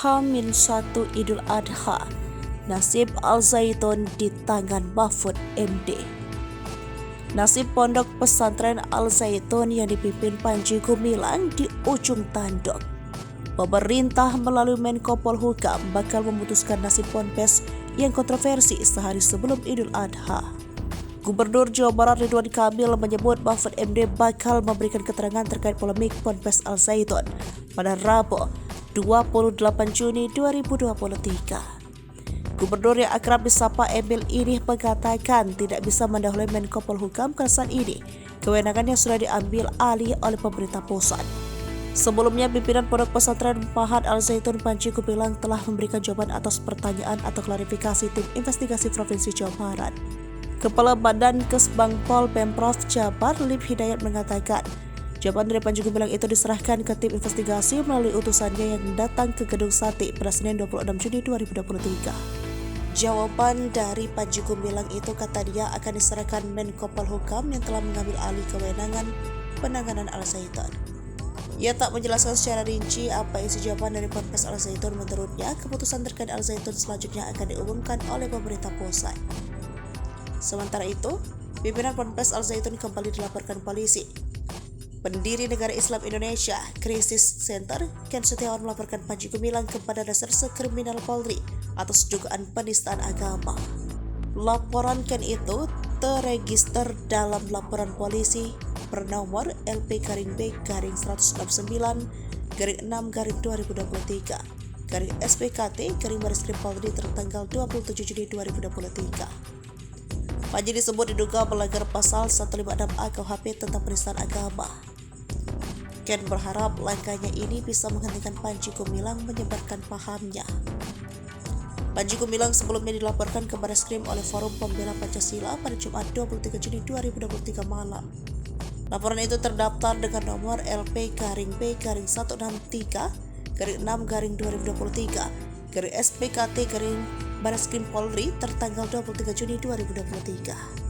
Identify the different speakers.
Speaker 1: H-1 Idul Adha, nasib Al-Zaitun di tangan Mahfud MD. Nasib pondok pesantren Al-Zaitun yang dipimpin Panji Gumilang di ujung tanduk. Pemerintah melalui Menko Polhukam bakal memutuskan nasib ponpes yang kontroversi sehari sebelum Idul Adha. Gubernur Jawa Barat Ridwan Kamil menyebut Mahfud MD bakal memberikan keterangan terkait polemik ponpes Al-Zaitun pada Rabu 28 Juni 2023. Gubernur yang akrab disapa Emil ini mengatakan tidak bisa mendahului Menko Polhukam karena saat ini kewenangannya sudah diambil alih oleh pemerintah pusat. Sebelumnya, pimpinan Pondok Pesantren Mahat Al-Zaitun Panji Gumilang telah memberikan jawaban atas pertanyaan atau klarifikasi tim investigasi Provinsi Jawa Barat. Kepala Badan Kesbangpol Pemprov Jabar Lip Hidayat mengatakan, jawaban dari Panji Gumilang itu diserahkan ke tim investigasi melalui utusannya yang datang ke Gedung Sate pada Senin 26 Juni 2023. Jawaban dari Panji Gumilang itu, kata dia, akan diserahkan Menko Polhukam yang telah mengambil alih kewenangan penanganan Al-Zaitun. Ia tak menjelaskan secara rinci apa isi jawaban dari ponpes Al-Zaitun. Menurutnya, keputusan terkait Al-Zaitun selanjutnya akan diumumkan oleh pemerintah pusat. Sementara itu, pimpinan ponpes Al-Zaitun kembali dilaporkan polisi. Pendiri Negara Islam Indonesia Crisis Center, Ken Setiawan, melaporkan Panji Gumilang kepada Reserse Kriminal Polri atas dugaan penistaan agama. Laporan Ken itu terregister dalam laporan polisi bernomor LP-B-6/2023/SPKT-Bareskrim Polri tertanggal 27 Juni 2023. Panji disebut diduga melanggar pasal 156A KUHP tentang penistaan agama. Ken berharap langkahnya ini bisa menghentikan Panji Gumilang menyebarkan pahamnya. Panji Gumilang sebelumnya dilaporkan ke Bareskrim oleh Forum Pembela Pancasila pada Jumat 23 Juni 2023 malam. Laporan itu terdaftar dengan nomor LP-B-6/6/2023/SPKT-Bareskrim Polri tertanggal 23 Juni 2023.